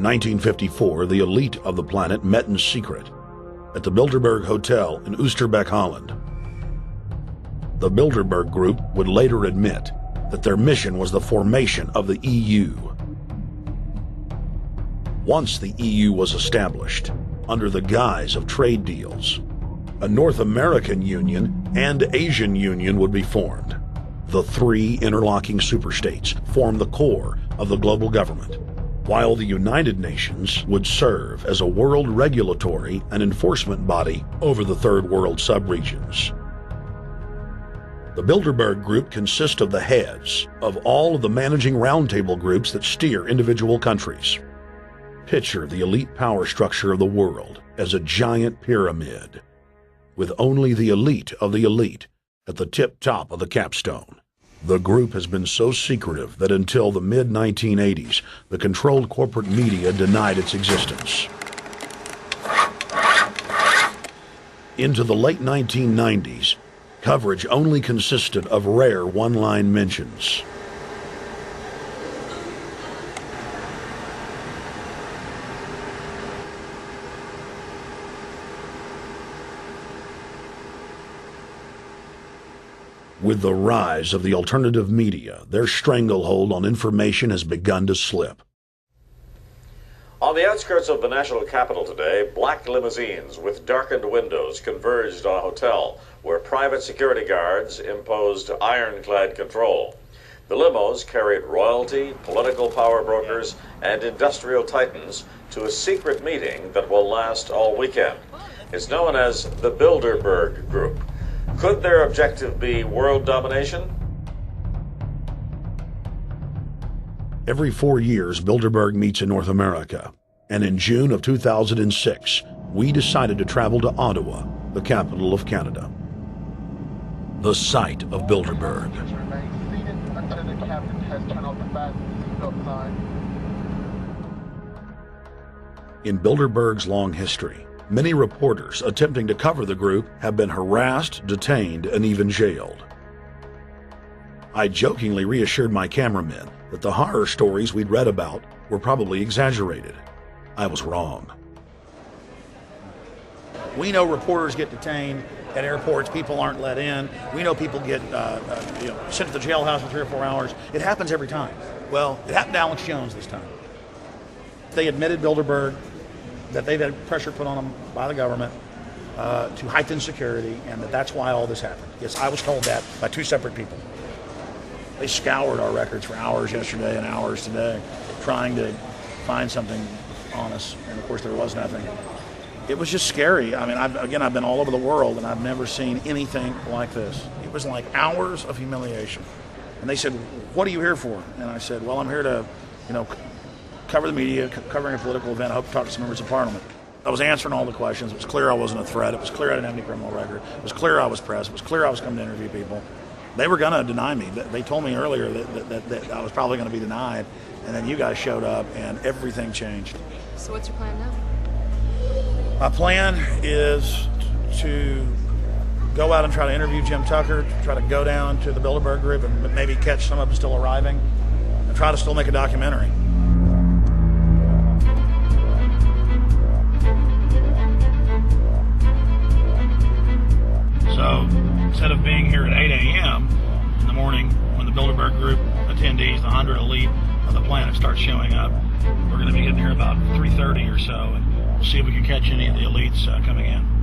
1954, the elite of the planet met in secret at the Bilderberg Hotel in Oosterbeek, Holland. The Bilderberg Group would later admit that their mission was the formation of the EU. Once the EU was established, under the guise of trade deals, a North American Union and Asian Union would be formed. The three interlocking superstates formed the core of the global government, while the United Nations would serve as a world regulatory and enforcement body over the Third World subregions. The Bilderberg Group consists of the heads of all of the managing roundtable groups that steer individual countries. Picture the elite power structure of the world as a giant pyramid, with only the elite of the elite at the tip-top of the capstone. The group has been so secretive that until the mid-1980s, the controlled corporate media denied its existence. Into the late 1990s, coverage only consisted of rare one-line mentions. With the rise of the alternative media, their stranglehold on information has begun to slip. On the outskirts of the national capital today, black limousines with darkened windows converged on a hotel where private security guards imposed ironclad control. The limos carried royalty, political power brokers, and industrial titans to a secret meeting that will last all weekend. It's known as the Bilderberg Group. Could their objective be world domination? Every 4 years, Bilderberg meets in North America, and in June of 2006, we decided to travel to Ottawa, the capital of Canada. The site of Bilderberg. In Bilderberg's long history, many reporters attempting to cover the group have been harassed, detained, and even jailed. I jokingly reassured my cameramen that the horror stories we'd read about were probably exaggerated. I was wrong. We know reporters get detained at airports, people aren't let in. We know people get sent to the jailhouse for 3 or 4 hours. It happens every time. Well, it happened to Alex Jones this time. They admitted Bilderberg that they've had pressure put on them by the government to heighten security, and that's why all this happened. Yes, I was told that by 2 separate people. They scoured our records for hours yesterday and hours today, trying to find something on us, and of course there was nothing. It was just scary. I mean, I've been all over the world, and I've never seen anything like this. It was like hours of humiliation. And they said, "What are you here for?" And I said, "Well, I'm here to, cover the media, covering a political event. I hope to talk to some members of Parliament." I was answering all the questions. It was clear I wasn't a threat. It was clear I didn't have any criminal record. It was clear I was press. It was clear I was coming to interview people. They were going to deny me. They told me earlier that I was probably going to be denied, and then you guys showed up, and everything changed. So what's your plan now? My plan is to go out and try to interview Jim Tucker, to try to go down to the Bilderberg Group and maybe catch some of them still arriving, and try to still make a documentary. So instead of being here at 8 a.m. in the morning when the Bilderberg Group attendees, the 100 elite of the planet, start showing up, we're going to be getting here about 3:30 or so, and we'll see if we can catch any of the elites coming in.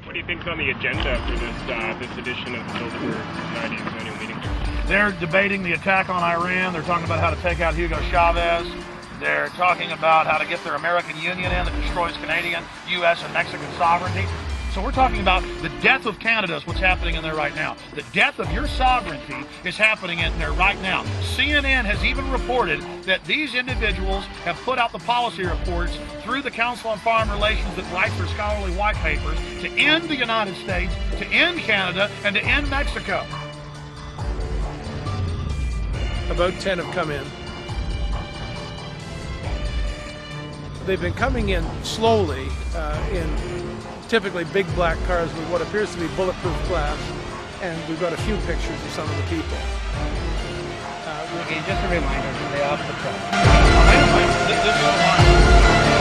What do you think's on the agenda for this edition of the Bilderberg 90th annual meeting? They're debating the attack on Iran. They're talking about how to take out Hugo Chavez. They're talking about how to get their American Union in that destroys Canadian, U.S., and Mexican sovereignty. So we're talking about the death of Canada is what's happening in there right now. The death of your sovereignty is happening in there right now. CNN has even reported that these individuals have put out the policy reports through the Council on Foreign Relations that writes their scholarly white papers to end the United States, to end Canada, and to end Mexico. About 10 have come in. They've been coming in slowly in typically big black cars with what appears to be bulletproof glass, and we've got a few pictures of some of the people. Okay, just a reminder, stay off the truck. This is